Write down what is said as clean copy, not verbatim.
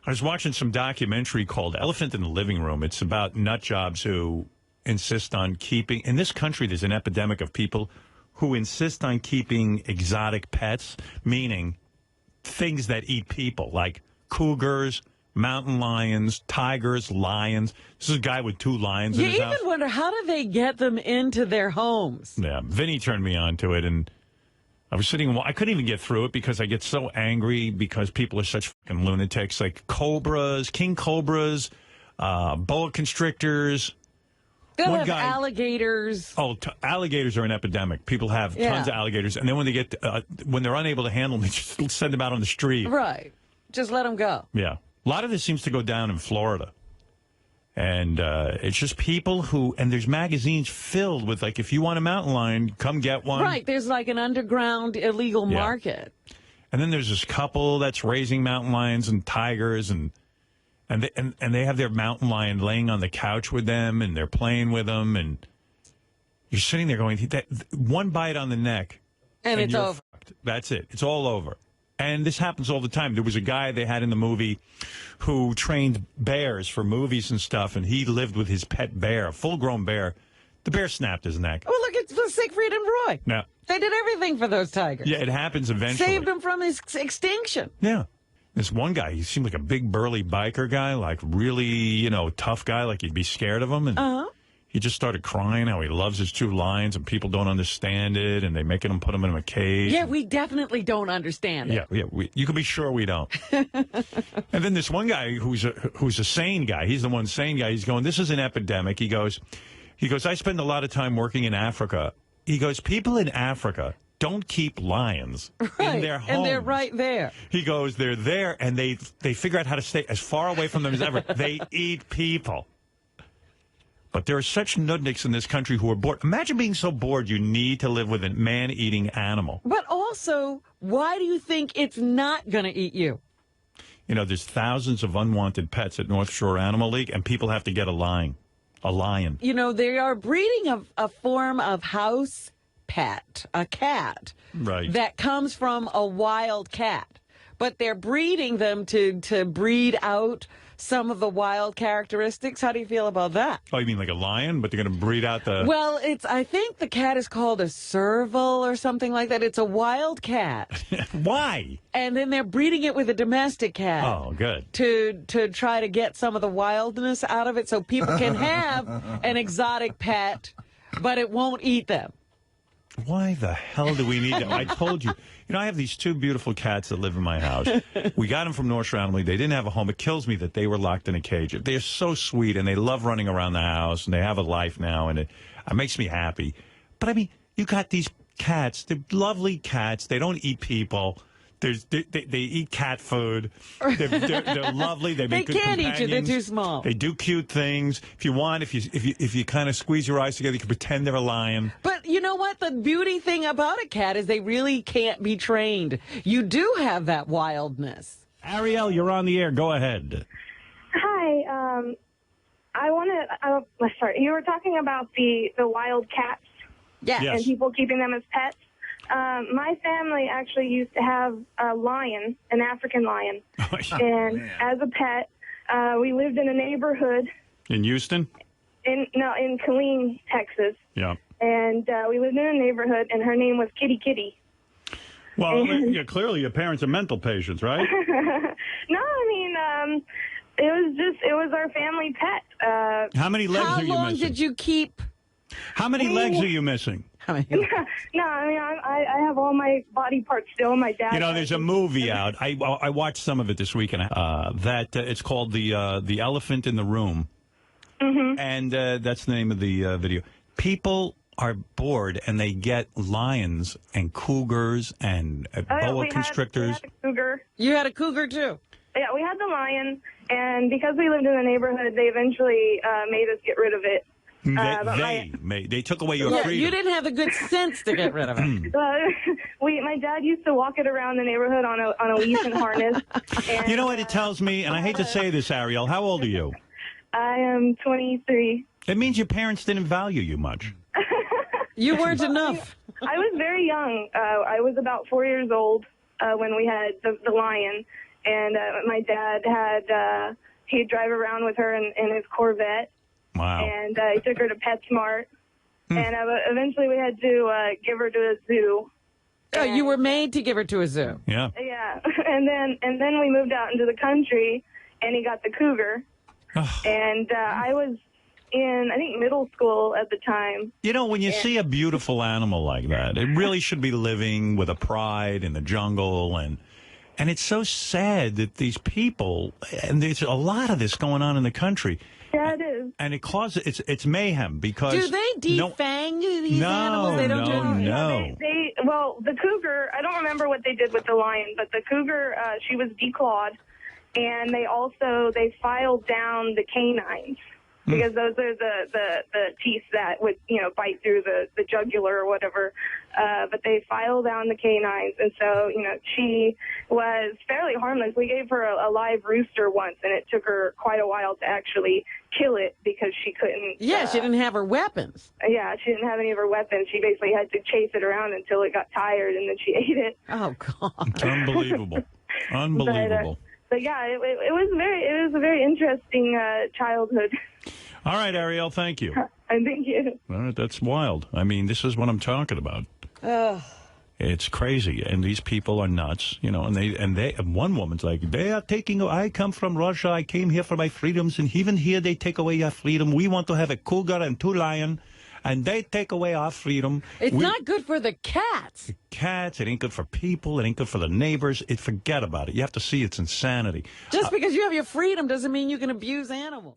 I was watching some documentary called Elephant in the Living Room. It's about nut jobs who insist on keeping... In this country, there's an epidemic of people who insist on keeping exotic pets, meaning things that eat people, like cougars, mountain lions, tigers, lions. This is a guy with 2 lions in his house. You even wonder, how do they get them into their homes? Yeah, Vinny turned me on to it, and I was sitting... I couldn't even get through it because I get so angry because people are such fucking lunatics. Like cobras, king cobras, boa constrictors. They'll have alligators. Oh, alligators are an epidemic. People have tons of alligators, and then when they get when they're unable to handle them, they just send them out on the street. Right. Just let them go. Yeah. A lot of this seems to go down in Florida. And it's just people who, and there's magazines filled with, like, if you want a mountain lion, come get one. Right, there's like an underground illegal market. And then there's this couple that's raising mountain lions and tigers, and they have their mountain lion laying on the couch with them, and they're playing with them, and you're sitting there going, one bite on the neck, and it's over. Fucked. That's it. It's all over. And this happens all the time. There was a guy they had in the movie who trained bears for movies and stuff, and he lived with his pet bear, a full-grown bear. The bear snapped his neck. Oh, look at Siegfried and Roy. No. They did everything for those tigers. Yeah, it happens eventually. Saved them from his extinction. Yeah. This one guy, he seemed like a big, burly biker guy, like really, tough guy, like you'd be scared of him. And he just started crying how he loves his 2 lions, and people don't understand it, and they're making him put them in a cage. Yeah, we definitely don't understand it. Yeah, you can be sure we don't. And then this one guy who's a sane guy, he's the one sane guy, he's going, this is an epidemic. He goes, I spend a lot of time working in Africa. He goes, people in Africa don't keep lions in their homes. And they're right there. He goes, they're there, and they figure out how to stay as far away from them as ever. They eat people. But there are such nudniks in this country who are bored. Imagine being so bored you need to live with a man-eating animal. But also, why do you think it's not going to eat you? There's thousands of unwanted pets at North Shore Animal League, and people have to get a lion. They are breeding a form of house pet, a cat, right, that comes from a wild cat. But they're breeding them to breed out some of the wild characteristics. How do you feel about that? Oh, you mean like a lion, but they're going to breed out the... Well, I think the cat is called a serval or something like that. It's a wild cat. Why? And then they're breeding it with a domestic cat. Oh, good. To try to get some of the wildness out of it so people can have an exotic pet, but it won't eat them. Why the hell do we need that? I told you. I have these 2 beautiful cats that live in my house. We got them from North Shore Animal League. They didn't have a home. It kills me that they were locked in a cage. They're so sweet, and they love running around the house, and they have a life now, and it makes me happy. But, I mean, you got these cats. They're lovely cats. They don't eat people. They eat cat food. They're lovely. They make good can't companions. eat you. They're too small. They do cute things. If you want, if you kind of squeeze your eyes together, you can pretend they're a lion. But you know what? The beauty thing about a cat is they really can't be trained. You do have that wildness. Ariel, you're on the air. Go ahead. Hi. I want to. Sorry, you were talking about the wild cats. Yes. And people keeping them as pets. My family actually used to have a lion, an African lion, and as a pet, we lived in a neighborhood. In Houston? In Killeen, Texas. Yeah. And we lived in a neighborhood, and her name was Kitty Kitty. Well, clearly your parents are mental patients, right? No, I mean, it was our family pet. How many legs are you missing? How long did you keep? How many legs are you missing? No, I mean, I have all my body parts still. My dad. There's a movie out. I watched some of it this weekend. It's called the Elephant in the Room, and that's the name of the video. People are bored, and they get lions and cougars and boa constrictors. We had a cougar. You had a cougar too. Yeah, we had the lion, and because we lived in the neighborhood, they eventually made us get rid of it. They took away your freedom. You didn't have the good sense to get rid of it. My dad used to walk it around the neighborhood on a leash and harness. And, you know what it tells me? And I hate to say this, Ariel. How old are you? I am 23. It means your parents didn't value you much. You weren't enough. I was very young. I was about 4 years old when we had the lion. and my dad had he'd drive around with her in his Corvette. Wow. And he took her to PetSmart, and eventually we had to give her to a zoo. Oh, you were made to give her to a zoo. Yeah. Yeah, and then we moved out into the country, and he got the cougar, and I was in, I think, middle school at the time. You know, when you see a beautiful animal like that, it really should be living with a pride in the jungle, and it's so sad that these people, and there's a lot of this going on in the country. Yeah, it is. And it causes, it's mayhem because... Do they defang these animals? They don't do anything? No. Well, the cougar, I don't remember what they did with the lion, but the cougar, she was declawed, and they filed down the canines. Because those are the teeth that would, bite through the jugular or whatever. But they filed down the canines. And so, she was fairly harmless. We gave her a live rooster once, and it took her quite a while to actually kill it because she couldn't. Yeah, she didn't have her weapons. Yeah, she didn't have any of her weapons. She basically had to chase it around until it got tired, and then she ate it. Oh, God. It's unbelievable. Unbelievable. But yeah, it was a very interesting childhood. All right, Ariel, thank you. Thank you. All right, that's wild. I mean, this is what I'm talking about. It's crazy, and these people are nuts, and one woman's like, they are taking. I come from Russia. I came here for my freedoms, and even here they take away your freedom. We want to have a cougar and 2 lions. And they take away our freedom. It's not good for the cats. The cats, it ain't good for people. It ain't good for the neighbors. Forget about it. You have to see it's insanity. Just because you have your freedom doesn't mean you can abuse animals.